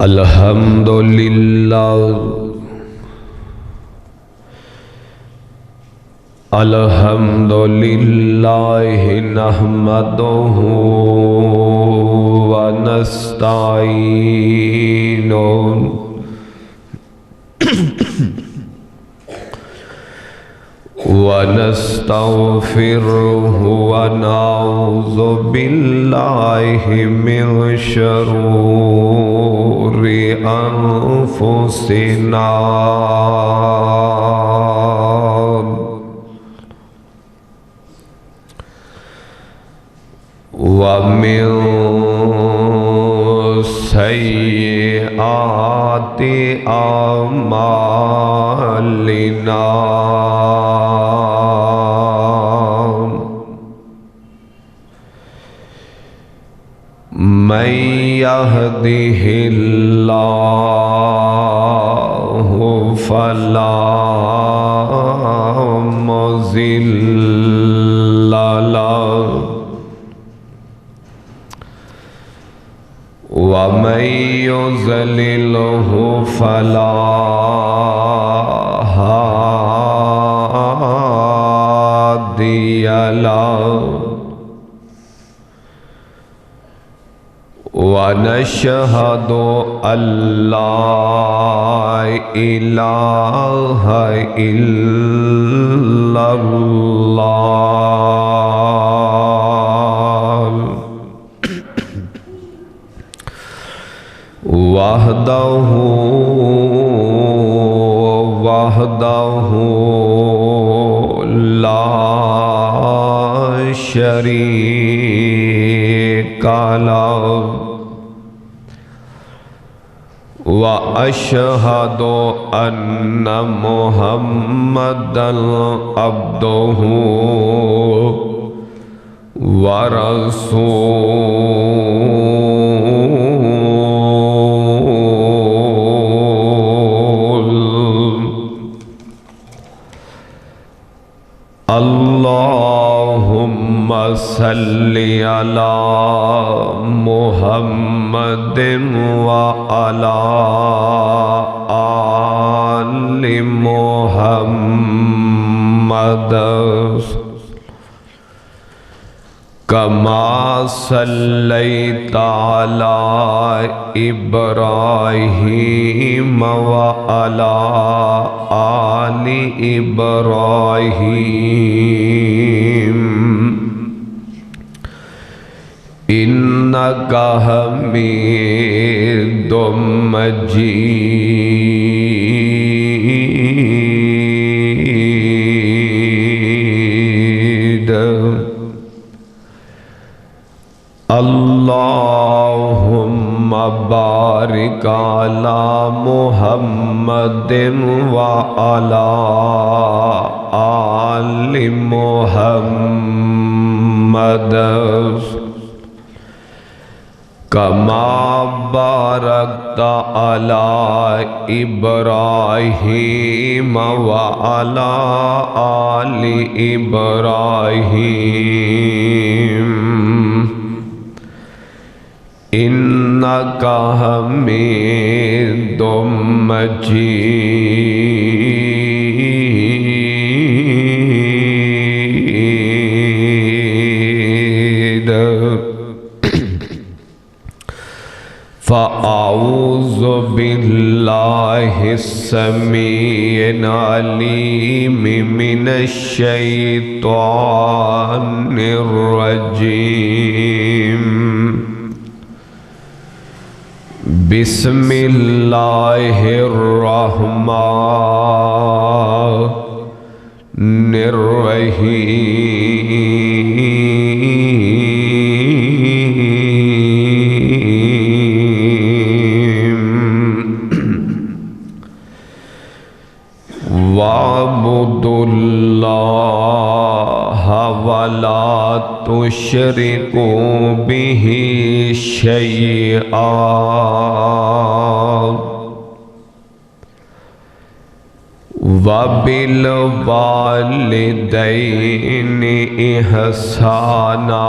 الحمد للہ الحمد للہ نحمدہ ونستعینہ ونستغفره ونعوذ بالله من شرور أنفسنا ومن سيئات أعمالنا من يهده الله فلا مضل له ومن يضلله فلا هادي له ونشهد أن لا إله إلا الله وحده لا شريك له وأشهد أن محمدًا عبده ورسوله اللهم صل على محمد وعلى آل محمد كما صليت على إبراهيم وعلى آل إبراهيم إنك حميد مجيد اللهم بارك على محمد وعلى آل محمد كما باركت على إبراهيم وعلى آل إبراهيم إنك حميد مجيد فأعوذ بالله السميع العليم من الشيطان الرجيم بسم الله الرحمن الرحيم واعبدوا الله ولا تشركوا به شيئا وبالوالدين إحسانا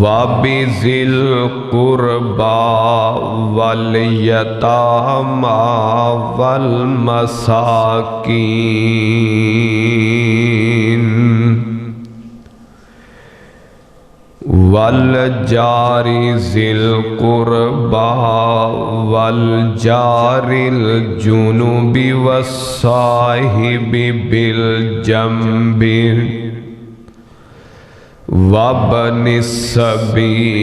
وَبِذِي الْقُرْبَى وَالْيَتَامَى وَالْمَسَاكِينِ وَالْجَارِ ذِي الْقُرْبَى وَالْجَارِ الْجُنُبِ وَالصَّاحِبِ بِالْجَنبِ وَابْنِ السَّبِيلِ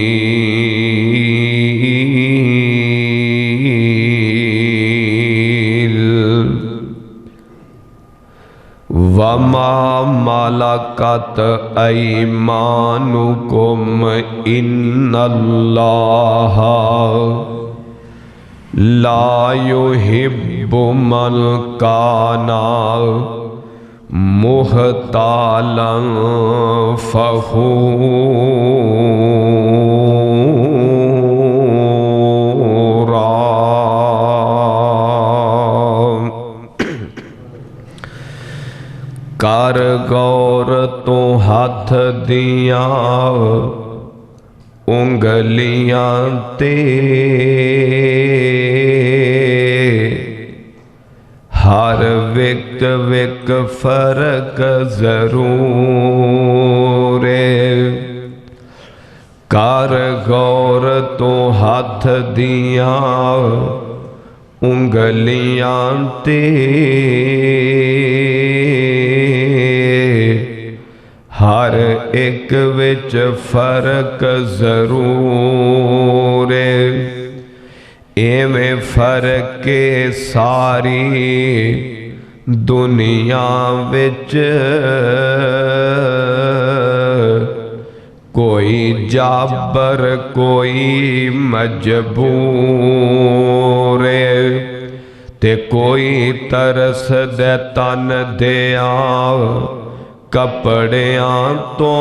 وَمَا مَلَكَتْ أَيْمَانُكُمْ إِنَّ اللَّهَ لَا يُحِبُّ مَنْ كَانَ مُخْتَالًا فَخُورًا۔ کر غور تو ہاتھ دیاں انگلیاں تے ہر وک وک فرق ضرور ہے۔ کر غور تو ہاتھ دیاں انگلیاں تے ہر ایک وچ فرق ضرور ہے۔ ایویں فرق ساری دنیا وچ کوئی جابر کوئی مجبور ہے تے کوئی ترس دے تن دیاں کپڑیاں تو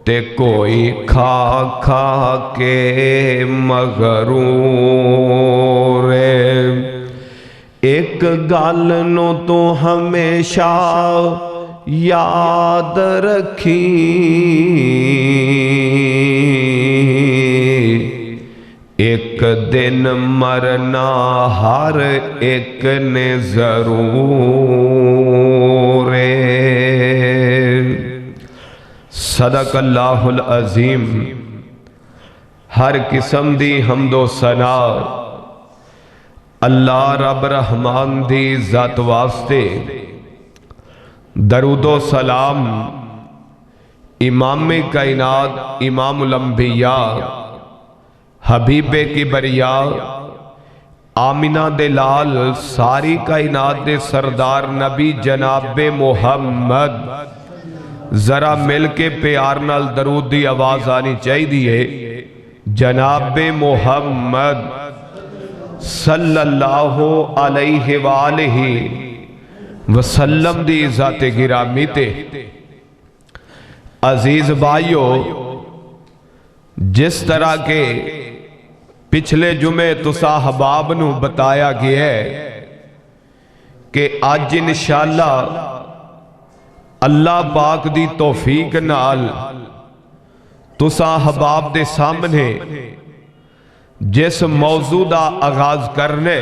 تے کوئی کھا کھا کے مغرور ہے۔ ایک گل نو تو ہمیشہ یاد رکھی، ایک دن مرنا ہر ایک نے ضرور ہے۔ صدق اللہ العظیم۔ ہر قسم دی حمد و ثنا اللہ رب رحمان دی ذات واسطے، درود و سلام امام کائنات امام الانبیاء حبیب کبریا آمینہ دلال ساری کائنات دے سردار نبی جناب محمد، ذرا مل کے پیار نال درود دی آواز آنی چاہی دیئے، جناب محمد صلی اللہ علیہ وآلہ وسلم دی ذات گرامی تے۔ عزیز بھائیو، جس طرح کے پچھلے جمعے تسا احباب نو بتایا گیا ہے کہ آج انشاءاللہ اللہ پاک دی توفیق نال تسا احباب دے سامنے جس موضوع دا آغاز کرنے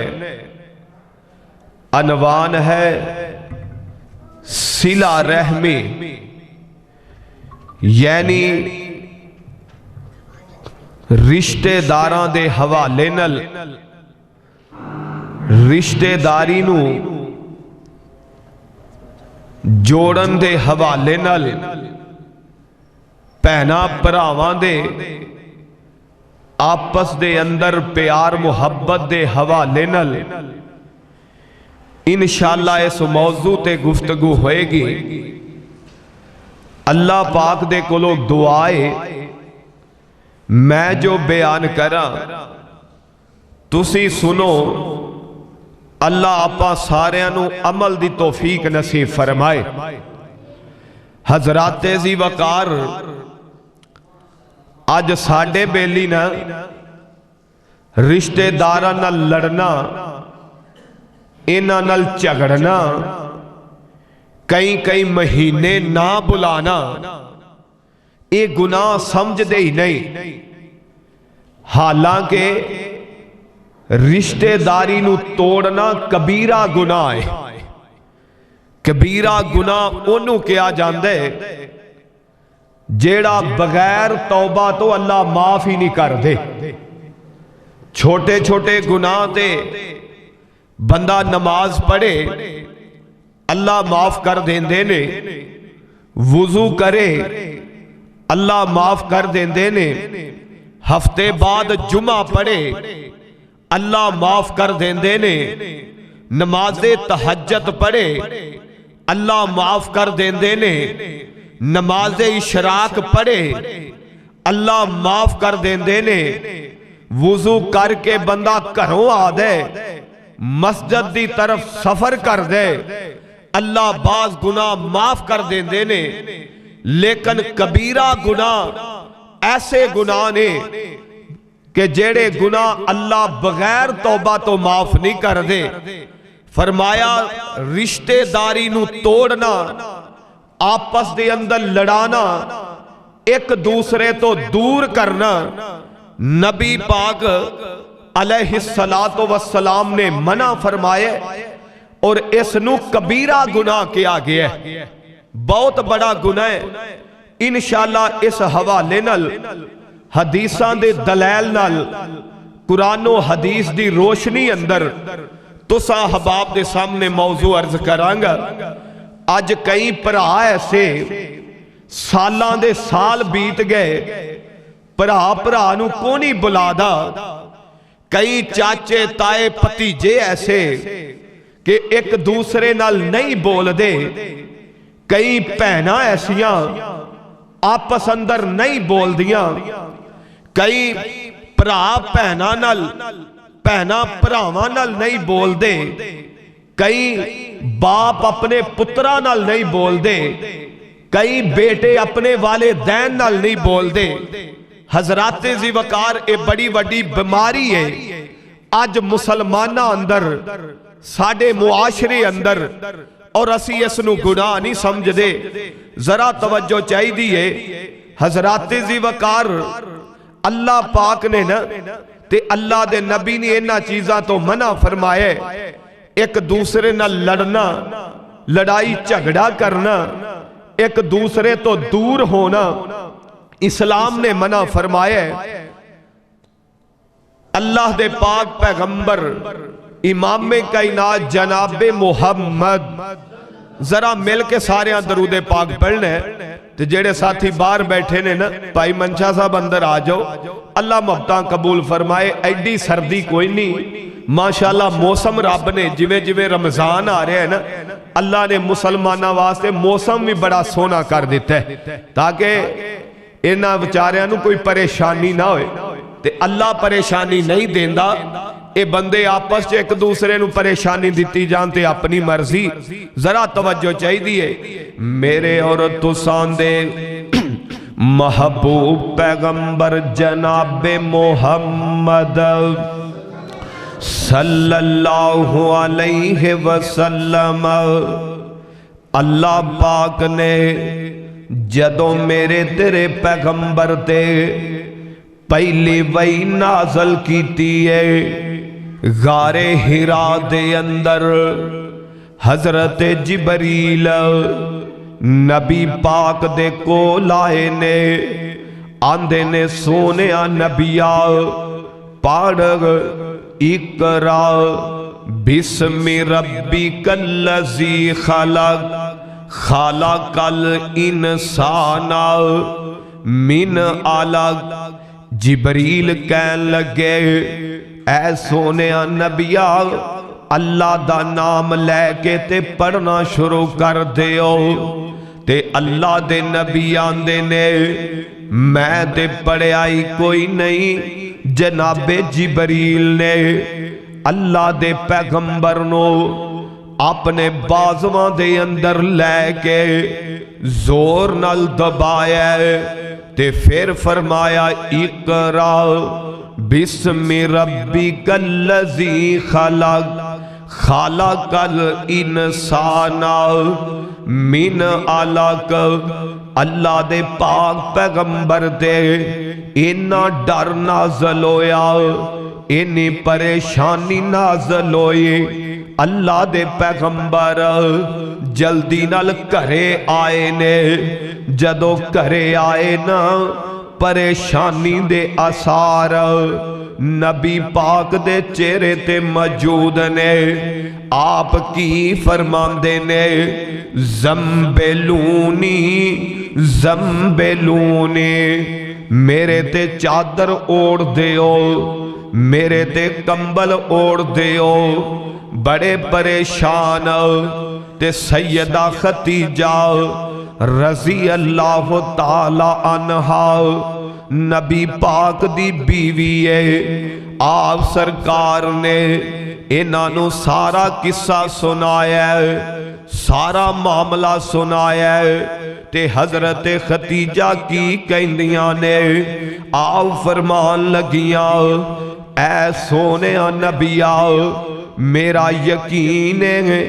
عنوان ہے صلہ رحمی، یعنی رشتے داراں دے حوالے نال رشتے داری نو جوڑن دے حوالے نال پہنا پراواں دے آپس دے اندر پیار محبت دے حوالے نال انشاءاللہ اس موضوع تے گفتگو ہوئے گی۔ اللہ پاک دے کولو دعائے میں جو بیان کرا تسی سنو، اللہ آپا سارے انو عمل دی توفیق نصیب فرمائے۔ حضرات ذی وقار، آج ساڑھے بیلی نا رشتے دارہ نہ لڑنا، اینا نل چگڑنا کئی مہینے نہ بلانا یہ گناہ سمجھ دے ہی نہیں، حالانکہ رشتہ داری نو توڑنا کبیرہ گناہ ہے۔ کبیرہ گناہ انہوں کیا جاندے جیڑا بغیر توبہ تو اللہ معاف ہی نہیں کر دے۔ چھوٹے چھوٹے گناہ تے بندہ نماز پڑھے اللہ معاف کر دیندے نے، وضو کرے اللہ معاف کر دیندے نے، ہفتے بعد جمعہ پڑھے اللہ معاف کر دیندے نے، نماز تہجد پڑھے اللہ معاف کر دیندے نے، نماز اشراق پڑھے اللہ معاف کر دیندے نے، وضو کر کے بندہ گھروں آ دے مسجد دی طرف سفر کر دے اللہ بعض گناہ معاف کر دیندے نے۔ لیکن کبیرہ گناہ ایسے گناہ نے کہ جیڑے گناہ اللہ بغیر توبہ تو معاف نہیں کر دے۔ فرمایا رشتہ داری نو توڑنا، آپس دے اندر لڑانا، ایک دوسرے تو دور کرنا، نبی پاک علیہ السلام نے منع فرمائے اور اس نو کبیرہ گناہ کیا گیا ہے، بہت بڑا گناہ ہے۔ انشاءاللہ اس حوالے نال حدیثاں دے دلائل نال قرآن و حدیث دی روشنی اندر تسا احباب دے سامنے موضوع عرض کرانگا۔ آج کئی پرا ایسے سالاں دے سال بیت گئے، پرا نو کونی بلا دا، کئی چاچے تائے پتیجے ایسے کہ ایک دوسرے نال نہیں بول دے، کئی پہنا ایسیاں آپس اندر نہیں بول دیاں، کئی پرا پہنا نال پہنا پراواں نال نہیں بول دے، کئی باپ اپنے پترہ نال نہیں بول دے، کئی بیٹے اپنے والدین نال نہیں بول دے۔ حضرات ذی وقار اے بڑی وڈی بیماری ہے آج مسلمانہ اندر، ساڑھے معاشرے اندر، اور اسی اس نو گناہ نہیں سمجھ دے۔ ذرا توجہ چاہی دیئے حضرات ذی وقار، اللہ پاک نے نا تے اللہ دے نبی نے انہا چیزاں تو منع فرمائے، ایک دوسرے نہ لڑنا، لڑائی جھگڑا کرنا، ایک دوسرے تو دور ہونا، اسلام نے منع فرمائے۔ اللہ دے پاک پیغمبر امام کائنات جناب محمد، ذرا مل کے سارے درود پاک پڑھنے، تو جیڑے ساتھی باہر بیٹھے نے نا، بھائی منشا صاحب اندر آ جاؤ، اللہ محبتاں قبول فرمائے۔ ایڈی سردی کوئی نہیں، ماشاءاللہ موسم رب نے جویں رمضان آ رہے ہیں نا، اللہ نے مسلمانہ واسطے موسم بھی بڑا سونا کر دیتا ہے تاکہ انہاں بیچاریاں نو کوئی پریشانی نہ ہوئے۔ تے اللہ پریشانی نہیں دیندا، اے بندے آپس چ ایک دوسرے نو پریشانی دیتی جانتے اپنی مرضی۔ ذرا توجہ چاہی دیئے میرے اور تساں دے محبوب پیغمبر جناب محمد صلی اللہ علیہ وسلم، اللہ پاک نے جدوں میرے تیرے پیغمبر تے پہلی وحی نازل کیتی ہے، غار حرا دے اندر حضرت جبریل نبی پاک دے کو لائے نے، آندے نے سونیا نبیہ پاڑ اقرا بسم ربک الذی خلق خلق الانسان من علق۔ جبریل کہن لگے اے سونیا نبیہ اللہ دا نام لے کے تے پڑھنا شروع کر دیو، تے اللہ دے نبی آندے نے میں تے پڑھائی کوئی نہیں، جناب جبریل نے اللہ دے پیغمبر نو اپنے بازواں دے اندر لے کے زور نال دبایا تے پھر فرمایا اقرا بسم ربک الذی خلق خالق الانسان من علق، اللہ دے پاک پیغمبر دے اینا ڈر نازل ہویا، اینی پریشانی نازل ہوئی۔ اللہ دے پیغمبر جلدی نال گھرے آئے نے، جدو گھرے آئے نا پریشانی دے آثار نبی پاک دے چہرے تے موجود نے۔ آپ کی فرماندے نے زمبلونی زمبلونی، میرے تے چادر اوڑ دیو، میرے تے کمبل اوڑ دیو۔ بڑے پریشان تے سیدہ خدیجہ رضی اللہ تعالی عنہا نبی پاک دی بیوی ہے، آپ سرکار نے انہوں سارا قصہ سنایا ہے، سارا معاملہ سنایا ہے۔ تے حضرت خدیجہ کی کہندیاں نے، آپ فرمان لگیاں اے سونے نبیہ میرا یقین ہے،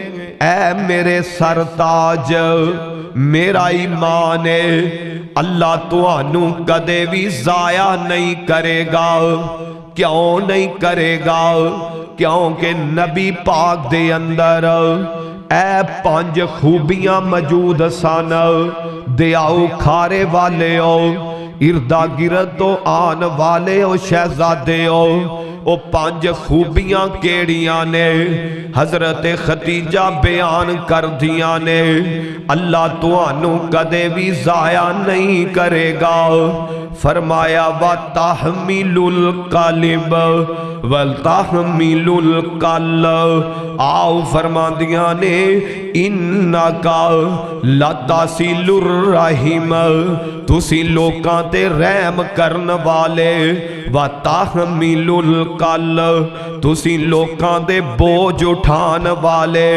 اے میرے سرتاج میرا ایمان ہے، اللہ تُوانوں کدے بھی ضائع نہیں کرے گا۔ کیوں نہیں کرے گا؟ کیونکہ نبی پاک دے اندر اے 5 خوبیاں موجود سن۔ دیاؤ کھارے والے ہو، اردہ گرد تو آن والے ہو، شہزادے ہو، او 5 خوبیاں کیڑیاں نے حضرت خدیجہ بیان کر دیاں نے۔ اللہ تُوانوں کدے بھی ضائع نہیں کرے گا۔ فرمایا وَتَحْمِلُ الْقَلِبَ وَالْتَحْمِلُ الْقَلَّ، آؤ فرما دیا نے اِنَّكَ لَتَصِلُ الرَّحِمَ، تُسی لوکاں تے رحم کرن والے، وَتَحْمِلُ الْقَلَّ، تُسی لوکاں دے بوجھ اٹھان والے،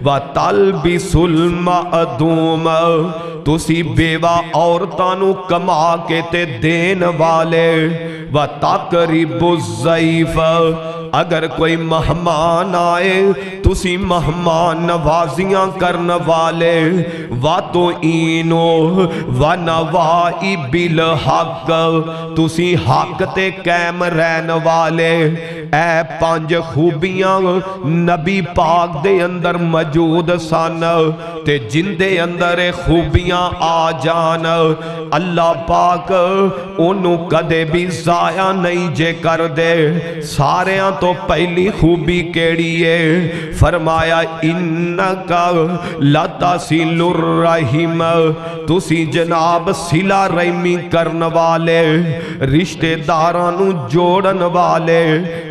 وَتَلْبِسُ الْمَعْدُومَ، تُسی بیوہ عورتانوں کما کے تے دین والے، وَتَقْرِبُ الضَّيْفَ، اگر کوئی مہمان آئے تُسی مہمان نوازیاں کرن والے، وَتُعِينُ وَنَوَائِبِ الْحَقِّ، تُسی حق تے قائم رہن والے۔ اے 5 خوبیاں نبی پاک دے اندر موجود سن، تے جن دے اندر خوبیاں آ جان اللہ پاک انہوں کدے بھی ضائع نہیں جے کر دے۔ ساریاں تو پہلی خوبی کیڑی ہے؟ فرمایا انکا لتصل الرحم، تسی جناب صلہ رحمی کرن والے، رشتہ دارانوں جوڑن والے۔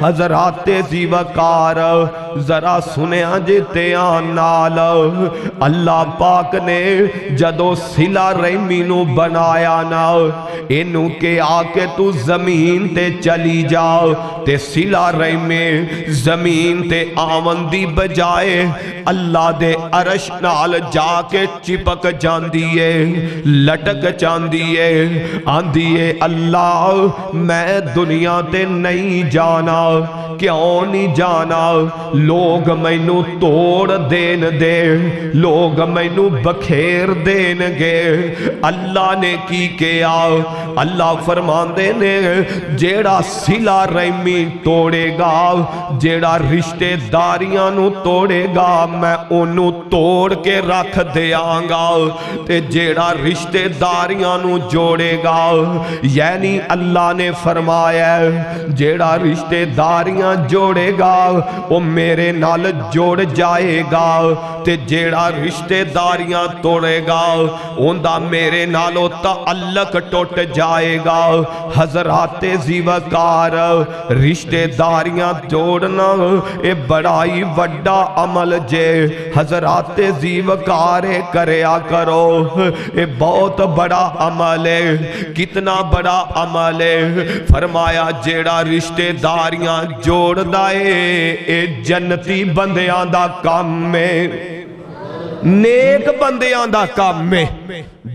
حضرات ذی وقار ذرا سنیا جے نال، اللہ پاک نے جدو صلہ رحمی نو بنایا نا، انہوں کے آکے تو زمین تے چلی جاؤ، تے صلہ رحمی زمین تے آمن دی بجائے اللہ دے عرش نال جا کے چپک جاندیے، لٹک جاندیے، آندیے اللہ میں دنیا تے نہیں جانا۔ کیوں نہیں جانا؟ لوگ مینوں توڑ دین دے، لوگ مینوں بکھیر دین گے۔ اللہ نے کی کیا؟ اللہ فرماندے نے جیڑا صلہ رحمی توڑے گا، جیڑا رشتے داریاں نو توڑے گا، میں انہوں توڑ کے رکھ دیاں گا، تے جیڑا رشتے داریاں نو جوڑے گا، یعنی اللہ نے فرمایا جیڑا رشتے داریاں جوڑے گا وہ میرے نال جوڑ جائے گا، تے جیڑا رشتے داریاں توڑے گا اندہ میرے نالو تعلق ٹوٹ جائے گا۔ حضرات ذی وقار رشتے داریاں جوڑنا اے بڑا ہی وڈا عمل جے، حضرات ذی وقار کریا کرو، اے بہت بڑا عمل ہے۔ کتنا بڑا عمل ہے؟ فرمایا جیڑا رشتے داریاں جوڑ دائے اے جنتی بندیاں دا کام میں، نیک بندیاں دا کام میں۔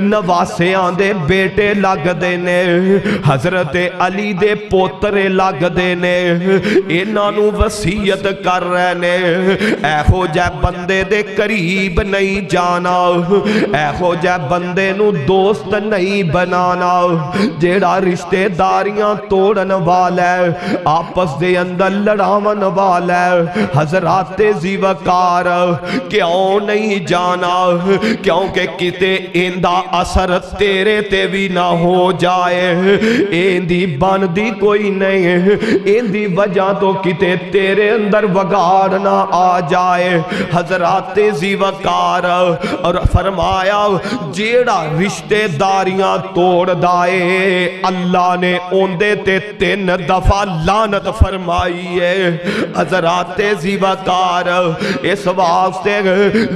نواسیاں دے بیٹے لگ دے نے حضرت علی دے پوترے لگ دے نے انہاں نو وصیت کر رہے نے اے ہو جے بندے دے قریب نہیں جانا اے ہو جے بندے نو دوست نہیں بنانا جیڑا رشتے داریاں توڑن والا ہے آپس دے اندر لڑاون والا ہے حضرات زیوکار کیوں نہیں جانا کیونکہ کتے اندہ اثر تیرے تے بھی نہ ہو جائے اندی بندی کوئی نہیں اندی وجہ تو کتے تیرے اندر وگاڑ نہ آ جائے حضرات زیوکار اور فرمایا جیڑا رشتے داریاں توڑ دائے اللہ نے اوندے تے 3 دفعہ لعنت فرمائی ہے حضرات زیوکار اس واسطے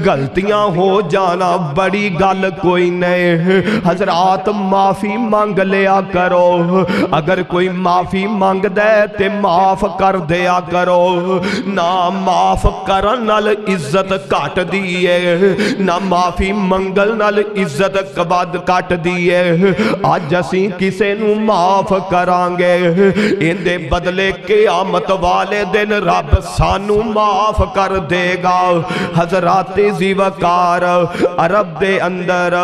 غلطیاں ہو جانا بڑی گل کوئی نہیں حضرات معافی مانگ لیا کرو اگر کوئی معافی مانگ دے تے معاف کر دیا کرو نہ معاف کرن نال عزت کٹ دیئے نہ معافی منگل نال عزت کباد کٹ دیئے آج اسی کسے نو معاف کرانگے اندے بدلے قیامت والے دن رب سانو معاف کر دے گا حضرات زیوکار عرب دے اندر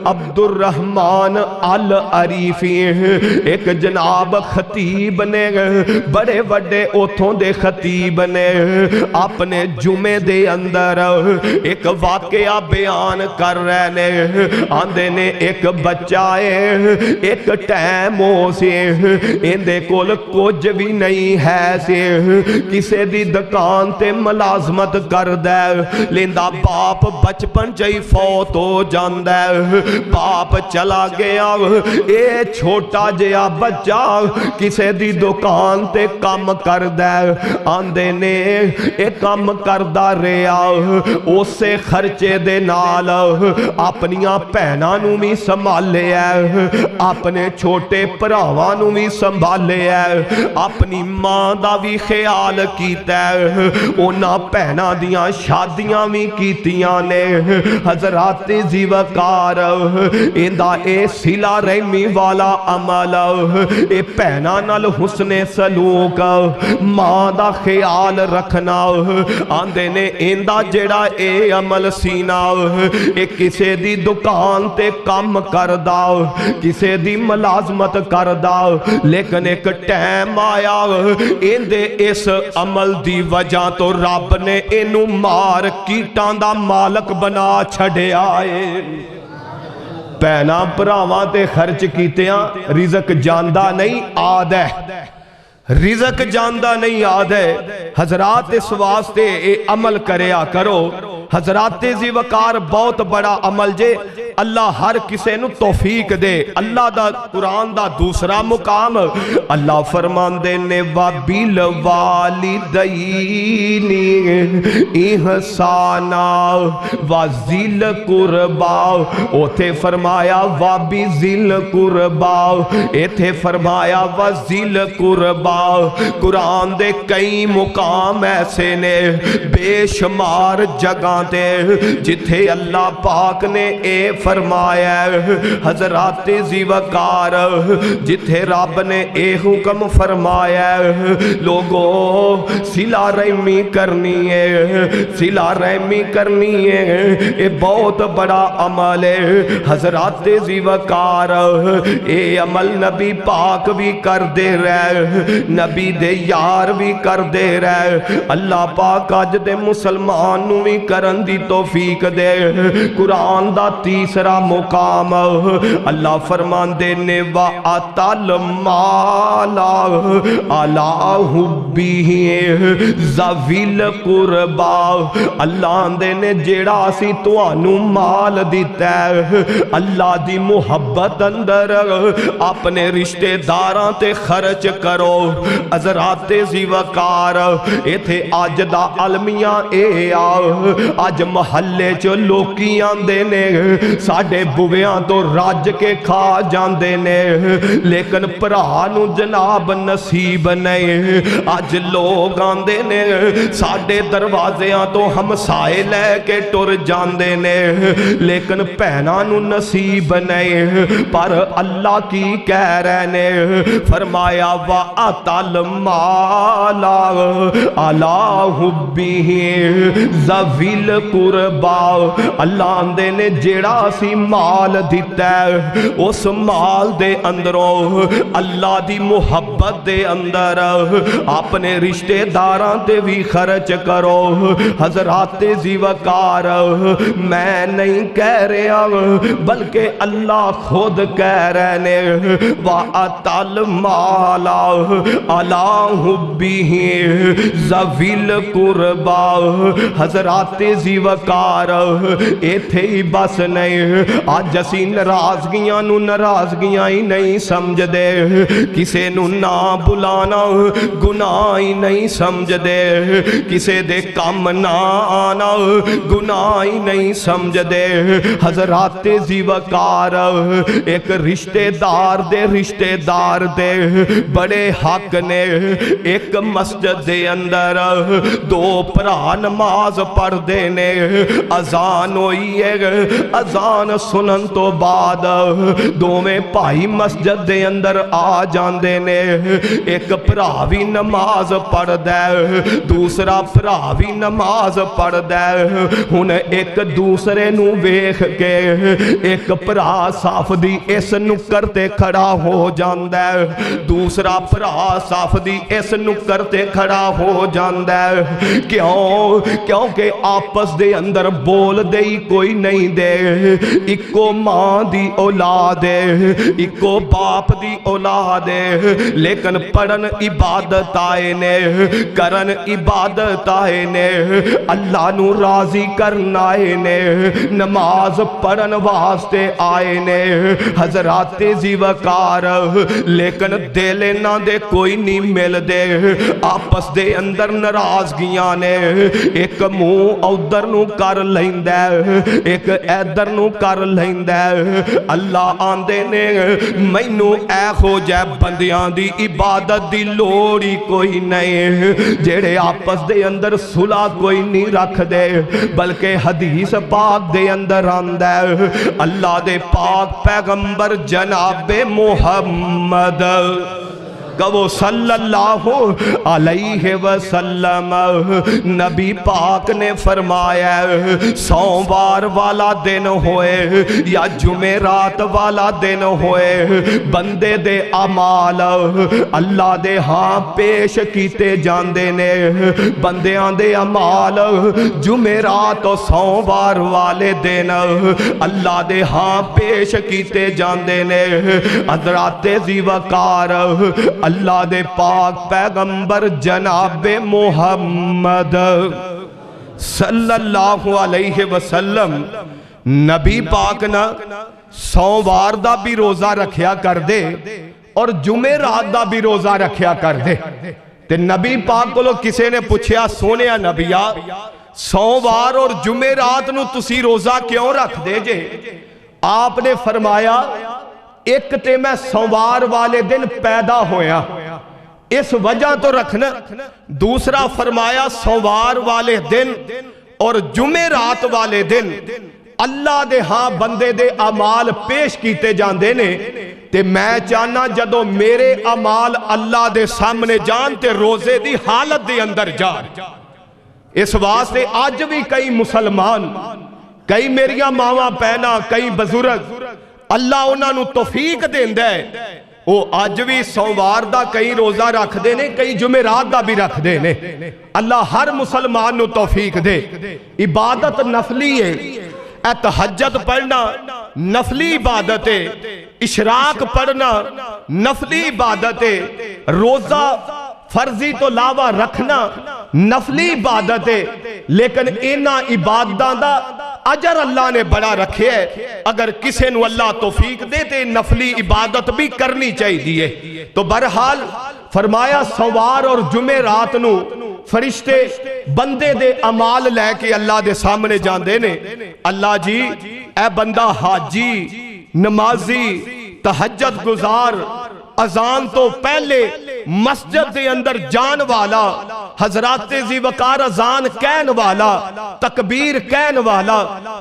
عبد الرحمن العریفی ایک جناب خطیب نے بڑے وڈے اوتھوں دے خطیب نے اپنے جمعے دے اندر ایک واقعہ بیان کر رہے نے آندے نے ایک بچہ ہے ایک ٹائم ہو سے اندے کول کچھ بھی نہیں ہے سے کسے دی دکان تے ملازمت کر دے لیندہ باپ بچپن چاہی فوت ہو جاندہ باپ چلا گیا اے چھوٹا جیا بچہ کسے دی دکان تے کام کر دے آندے نے اے کام کردہ رہا اسے خرچے دے نال اپنیاں پہنانوں بھی سنبھالے ہے اپنے چھوٹے پراوانوں بھی سنبھالے ہے اپنی ماں دا بھی خیال کیتا ہے اونا پہنا دیاں شادیاں بھی کیتیاں نے حضرات زیوکار اندہ اے صلہ رحمی والا عمل اے پہنا نال حسن سلوک ماں دا خیال رکھنا آندے نے اندہ جڑا اے عمل سینا اے کسے دی دکان تے کام کردہ کسے دی ملازمت کردہ لیکن ایک ٹائم آیا اندے اس عمل دی وجہ تو رب نے انو مار کیٹان دا مالک بنا چھڑے آئے پہنا پراواں تے خرچ کیتیاں رزق جاندہ نہیں آدھے رزق جاندہ نہیں آدھے حضرات اس واسطے اے عمل کریا کرو حضرات زیوکار بہت بڑا عمل جے اللہ ہر کسے نو توفیق دے اللہ دا قرآن دا دوسرا مقام اللہ فرمان دے نے وَبِلْ وَالِدَيْنِ اِحْسَانًا وَذِلْ قُرْبَى اوتھے فرمایا وَبِذِلْ قُرْبَى ایتھے فرمایا وَذِلْ قُرْبَى قرآن دے کئی مقام ایسے نے بے شمار جگہ دے جتھے اللہ پاک نے اے فرمایا حضرات زیوکار جتھے رب نے اے حکم فرمایا لوگوں صلہ رحمی کرنی ہے صلہ رحمی کرنی ہے اے بہت بڑا عمل ہے حضرات زیوکار اے عمل نبی پاک بھی کر دے رہے نبی دے یار بھی کر دے رہے اللہ پاک آج دے مسلمان نو بھی کرن دی توفیق دے قرآن دا تیسرا مقام اللہ فرمان دے نے وَآتَى الْمَالَ عَلَىٰ حُبِّهِ ذَوِي الْقُرْبَىٰ اللہ دے نے جیڑا سی توانو مال دیتا ہے اللہ دی محبت اندر اپنے رشتے داراں تے خرچ کرو حضرات زیوکار ایتھے آج دا علمیاں اے اج محلے چ لوکی آندے نے ساڈے بویاں تو رج کے کھا جاندے نے لیکن بھرا نو جناب نصیب نہیں اج لوگ آندے نے ساڈے دروازیاں تو ہمسائے لے کے ٹر جاندے نے لیکن بھیناں نو نصیب نہیں پر اللہ کی کہہ رہے نے فرمایا وَأَتَى الْمَالَ عَلَىٰ حُبِّهِ ذَوِي الْقُرْبَىٰ اللہ آندے نے جیڑا سی مال دیتا ہے اس مال دے اندروں اللہ دی محبت دے اندر اپنے رشتہ داراں تے بھی خرچ کرو حضرات ذی وقار میں نہیں کہہ رہا بلکہ اللہ خود کہہ رہے نے وَأَتَى الْمَالَ عَلَىٰ حُبِّهِ ذَوِي الْقُرْبَىٰ حضرات ذی وقار ایتھے ہی بس نہیں آج اسی ناراضگیاں نو ناراضگیاں ہی نہیں سمجھ دے کسے نو نہ بلانا گناہ ہی نہیں سمجھ دے کسے دے کام نہ آنا گناہ ہی نہیں سمجھ دے حضرات ذی وقار ایک رشتہ دار دے بڑے حق نے ایک مسجد دے اندر دو بھرا نماز پڑھ دے نے اذان ہوئی ہے اذان سنن تو بعد دوویں بھائی مسجد دے اندر آ جاندے نے ایک بھرا بھی نماز پڑھ دے دوسرا بھرا بھی نماز پڑھ دے ہن ایک دوسرے نو ویکھ کے ایک بھرا صاف دی اس نکر تے کھڑا ہو جاندا ہے دوسرا بھرا صاف دی اس نکر تے کھڑا ہو جاندا ہے کیونکہ آپس دے اندر بول دے ہی کوئی نہیں دے اکو ماں دی اولاد ہے اکو باپ دی اولاد ہے لیکن پڑھن عبادت آئے نے کرن عبادت آئے نے اللہ نو راضی کرنا آئے نے نماز پڑھن واسطے آئے نے حضرات ذی وقار لیکن دل نہ دے کوئی نہیں مل دے آپس دے اندر ناراضگیاں نے ایک منہ ادھر نو کر لیندا ایک ادھر نو کر لیندا اللہ آندے نے مینوں اے ہو جائے بندیاں دی عبادت دی لوڑی کوئی نہیں جڑے آپس دے اندر صلح کوئی نہیں رکھ دے بلکہ حدیث پاک دے اندر آندا ہے اللہ دے پاک پیغمبر جناب محمد کہو صلی اللہ علیہ وسلم نبی پاک نے فرمایا سوموار والا دن ہوئے یا جمعرات والا دن ہوئے بندے دے اعمال اللہ دے ہاں پیش کیتے جاندے نے بندیاں دے اعمال جمعرات و سوموار والے دن اللہ دے ہاں پیش کیتے جاندے نے حضرات ذی وقار اللہ دے پاک پیغمبر جناب محمد صلی اللہ علیہ وسلم نبی پاک نا سوموار دا بھی روزہ رکھیا کر دے اور جمعرات دا بھی روزہ رکھیا کر دے تے نبی پاک کو لوگ کسے نے پوچھیا سونیا نبیہ سوموار اور جمعرات نو تسی روزہ کیوں رکھ دے جے آپ نے فرمایا ایک تے میں سوموار والے دن پیدا ہویا اس وجہ تو رکھنا دوسرا فرمایا سوموار والے دن اور جمعرات والے دن اللہ دے ہاں بندے دے اعمال پیش کیتے جاندے نے تے میں چاہنا جدو میرے اعمال اللہ دے سامنے جان تے روزے دی حالت دے اندر جان اس واسطے آج بھی کئی مسلمان کئی میریاں ماواں پہنا کئی بزرگ اللہ انہاں نو توفیق دیندہ ہے وہ آج بھی سوموار دا کئی روزہ رکھ دے نے کئی جمعرات دا بھی رکھ دے نے اللہ ہر مسلمان نو توفیق دے عبادت نفلی ہے اے تہجد پڑھنا نفلی عبادت ہے اشراق پڑھنا نفلی عبادت ہے روزہ فرضی تو لاوا رکھنا نفلی عبادت ہے لیکن اینا عبادتاں دا اجر اللہ نے بڑا رکھے ہے اگر کسے نو اللہ توفیق دیتے نفلی عبادت بھی کرنی چاہیے دیئے تو برحال فرمایا سوار اور جمعرات نو فرشتے بندے دے اعمال لے کے اللہ دے سامنے جاندے نے، اللہ جی اے بندہ حاجی، نمازی، تہجد گزار، اذان تو پہلے مسجد دے اندر جان والا، حضرات ذی وقار اذان کہن والا، تکبیر کہن والا،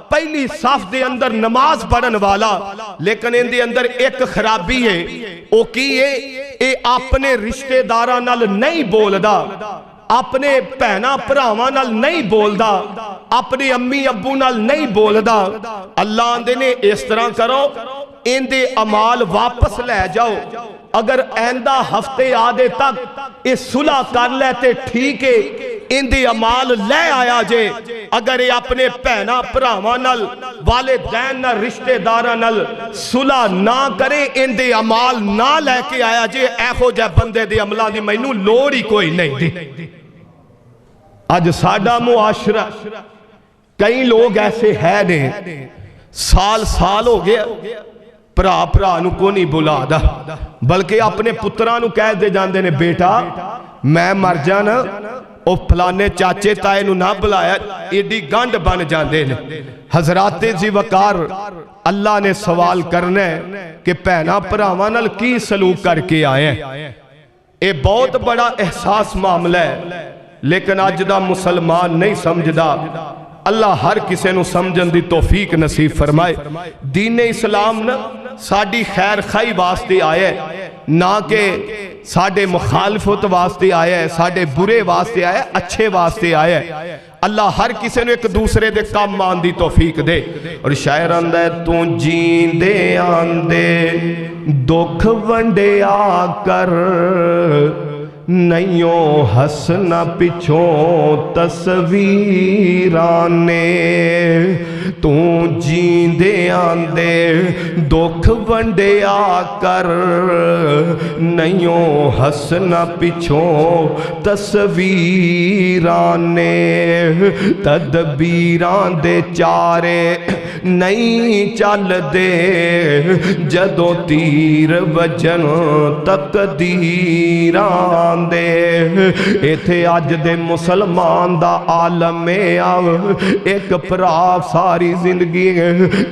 پہلی صف دے اندر نماز پڑھن والا، لیکن ان دے اندر ایک خرابی ہے، او کی ہے اے اپنے رشتہ داراں نال نہیں بولدا، اپنے بہنا بھراواں نال نہیں بولدا، اپنے امی ابو نال نہیں بولدا۔ اللہ آندے نے اس طرح کرو، ان دے اعمال واپس لے جاؤ، اگر آئندہ ہفتے آدھے تک اس صلح کر لیتے ٹھیک ہے، ان دے اعمال لے آیا جے، اگر یہ اپنے بہنا بھراواں نال، والدین نال، رشتہ داراں نال صلح نہ کرے، ان دے اعمال نہ لے کے آیا جے، ایہو جے بندے دے عملاں دی مینوں لوڑ ہی کوئی نہیں دی۔ آج ساڈا معاشرہ کئی لوگ ایسے ہیں نے، سال سال ہو گیا پرا پرا نو کو نہیں بلا دا، بلکہ اپنے پتران نو کہہ دے جاندے نے بیٹا میں مر جانا، او پلانے چاچے تائے نو نہ بلایا، ایڈی گانڈ بن جاندے نے۔ حضرات ذی وقار اللہ نے سوال کرنا ہے کہ پہنا پراواں نال کی سلوک کر کے آئے ہیں، اے بہت بڑا احساس معاملہ ہے، لیکن آج دا مسلمان نہیں سمجھدا۔ اللہ ہر کسے نو سمجھن دی توفیق نصیب فرمائے۔ دین اسلام نا ساڑی خیر خائی واسطے آئے، نہ کہ ساڑے مخالفت واسطے آئے، ساڑے برے واسطے آئے، اچھے واسطے آئے۔ اللہ ہر کسے نو ایک دوسرے دے کام مان دی توفیق دے۔ اور شاعر اندے تو جین دے آندے دکھ ونڈے آ کر، نئیوں ہسنا پچھوں تصویرانے، تو جیندے آندے دکھ ونڈے آ کر، نئیوں ہسنا پچھوں تصویرانے، تدبیران دے چارے نہیں چل دے، جدو تیر وجن تقدیران دے۔ ایتھے آج دے مسلمان دا عالم میں آو، ایک پراف ساری زندگی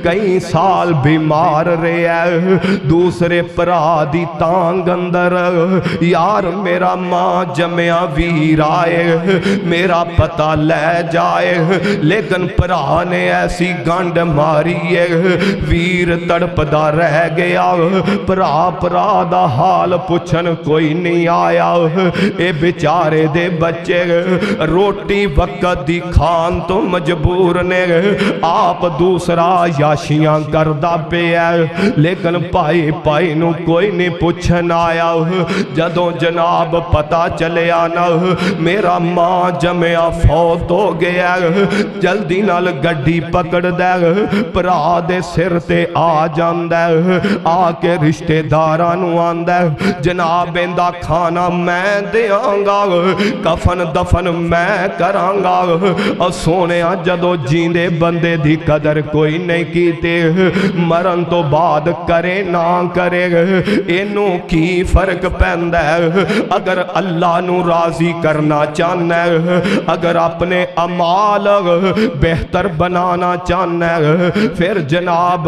کئی سال بیمار رہے ہے، دوسرے پرا دی تانگ اندر، یار میرا ماں جمعہ ویر آئے، میرا پتہ لے جائے، لیکن پرا نے ایسی گانڈ ماری ہے، ویر تڑپ دا رہ گیا، پرا دا حال پوچھن کوئی نہیں آیا، اے بیچارے دے بچے روٹی وقت دی کھان تو مجبور نے، آپ دوسرا یاشیاں کردہ پہ ہے، لیکن پائی پائی نو کوئی نہیں پوچھن آیا۔ جدوں جناب پتا چلے آنا میرا ماں جمعہ فوت ہو گیا، جلدی نال گڈی پکڑ دے، پرا دے سر تے آ جاندے، آ کے رشتہ دارانو آندے، جناب اندہ کھانا میں دیاں گا، کفن دفن میں کراں گا۔ اور سونے جدو جیندے بندے دی قدر کوئی نہیں کیتے، مرن تو بعد کرے نہ کرے، اینو کی فرق پیندہ ہے؟ اگر اللہ نو راضی کرنا چاہنا ہے، اگر اپنے اعمال بہتر بنانا چاہنا ہے، پھر جناب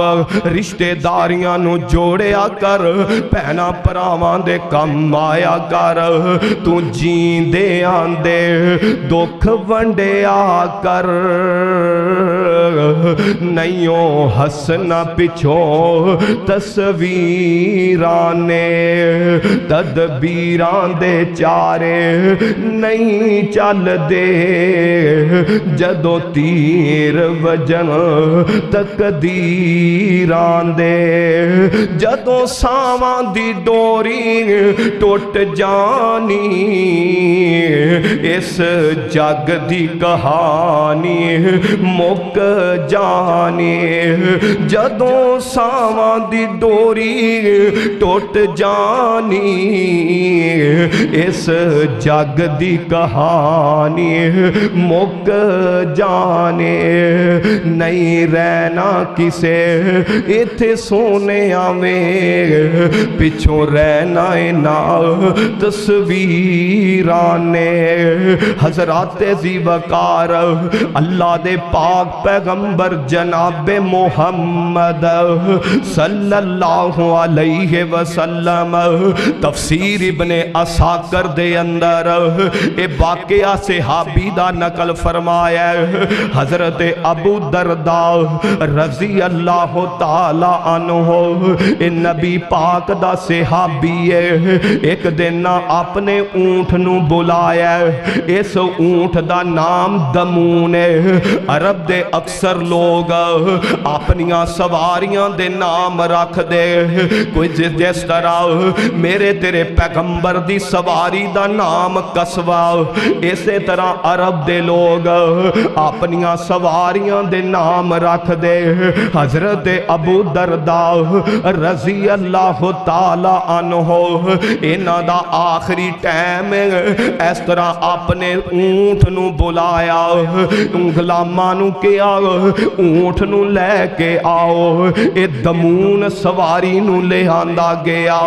رشتہ داریاں نو جوڑیا کر، پہنا پراواں دے کم آیا کر، تو جیندے آندے دکھ ونڈے آ کر، نئیوں ہسنا پچھوں تصویرانے، تدبیران دے چارے نہیں چل دے، جدو تیر وجن تقدیران دے، جدو ساواں دی ڈوری ٹوٹ جانی، اس جگ دی کہانی مک جانی جدوں ساواں دی ڈوری ٹوٹ جانی اس جگ دی کہانی مک جانے نہیں رہنا کسے ایتھے سونے آویں پچھوں رہنا نا تصویرانے حضرات ذی وقار اللہ دے پاک پیغمبر جناب محمد صلی اللہ علیہ وسلم تفسیر ابن عساکر دے اندر اے واقعہ صحابی دا نقل فرمایا ہے حضرت ابو درداء رضی اللہ تعالی عنہ اے نبی پاک دا صحابی ہے ایک دن اپنے اونٹ نو بلایا اس اونٹ دا نام دمون ہے عرب دے اکثر لوگ اپنیاں سواریاں دے نام رکھ دے کوئی جس طرح میرے تیرے پیغمبر دی سواری دا نام قصوہ اسی طرح عرب دے لوگ اپنیاں سواریاں دے نام رکھ دے حضرت ابو درداء رضی اللہ تعالی عنہ انہ دا آخری ٹائم اس طرح اپنے اونٹ نو بلایا غلاماں نو کیا اونٹ نو لے کے آؤ اے دمون سواری نو لے آندا گیا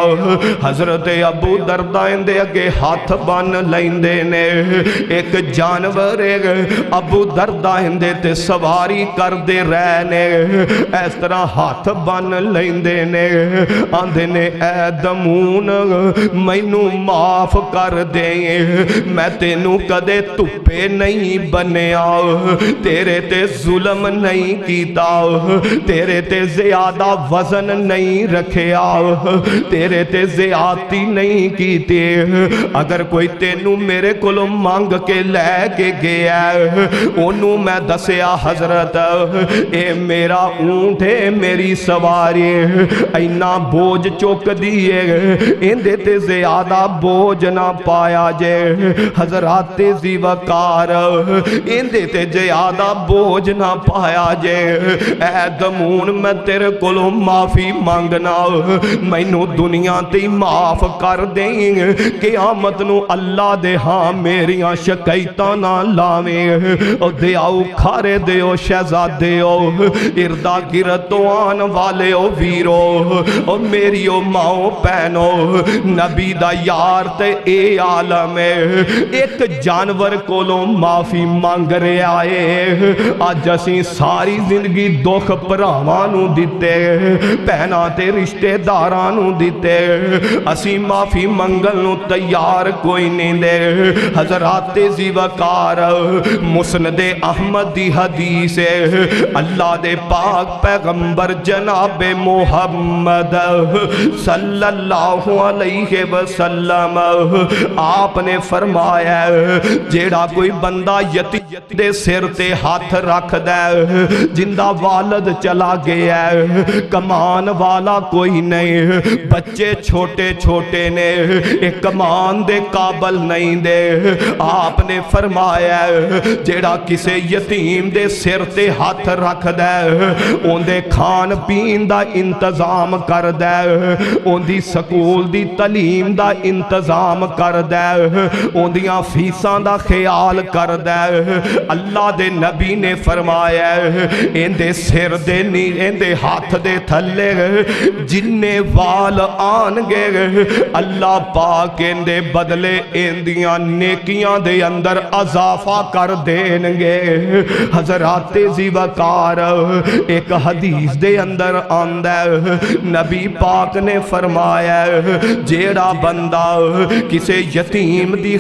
حضرت ابو درداء اندے اگے ہاتھ بن لیندے نے ایک جانور ابو درداء اندے تے سواری کر دے رہنے اس طرح ہاتھ بن لیندے نے آندے نے اے دمون مینو معاف کر دے میں تینوں کدے تپے نہیں بنیا تیرے تے ظلم نہیں کیتا تیرے تے زیادہ وزن نہیں رکھیا تیرے تے زیادتی نہیں کیتے اگر کوئی تینوں میرے کولوں مانگ کے لے کے گیا انہوں میں دسیا حضرت اے میرا اونٹ ہے میری سواری اینا بوجھ چوک دیئے اندے تے زیادہ بوجھ نہ پایا جے حضرات ذی وقار اندے تے زیادہ بوجھ نہ پایا جے اے دمون میں تیرے کولوں معافی مانگنا مینوں دنیا تے معاف کر دیں قیامت نو اللہ دے ہاں میریاں شکایتاں نہ لاویں او دیاؤ کھارے دیو شہزادے او اردا گرتوں آن والے او ویرو او میری او ماں پہنو نبی دا یار تے اے عالم ایک جانور کولوں معافی مانگ رہے آئے آج اسی ساری زندگی دکھ پراوانوں دیتے پہنا تے رشتے دارانوں دیتے اسی معافی منگلوں تیار کوئی نہیں دے حضرات ذی وقار مسند احمد دی حدیث اللہ دے پاک پیغمبر جناب محمد صلی اللہ علیہ وسلم آپ نے فرمایا جیڑا کوئی بندہ یتیم دے سر تے ہاتھ رکھ دے جندہ والد چلا گیا کمان والا کوئی نہیں بچے چھوٹے چھوٹے نے ایک کمان دے قابل نہیں دے آپ نے فرمایا جیڑا کسے یتیم دے سر تے ہاتھ رکھ دے ان دے کھان پین دا انتظام کر دے ان دی سکول دی تعلیم دا انتظام کر دے ان دیاں فیساں دا خیال کر دے اللہ دے نبی نے فرمایا ان دے سر دے ان دے ہاتھ دے تھلے جننے وال آن گے اللہ پاک ان دے بدلے ان دیاں نیکیاں دے اندر اضافہ کر دین گے حضرات ذی وقار ایک حدیث دے اندر آندہ نبی پاک نے فرمایا جیڑا بندہ کسے یتیم دی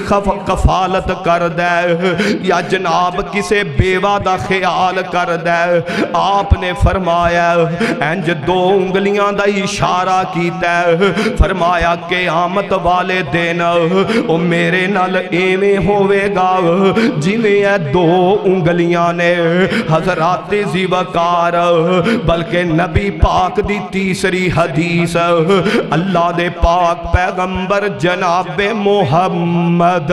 کفالت کر دے یا جناب کسے بیوہ دا خیال کر دے آپ نے فرمایا انج دو انگلیاں دا اشارہ کیتا ہے فرمایا قیامت والے دن او میرے نال ایویں ہوئے گا جنہیں اے دو انگلیاں نے حضرات ذی وقار بلکہ نبی پاک دی تیسری حدیث اللہ دے پاک پیغمبر جناب محمد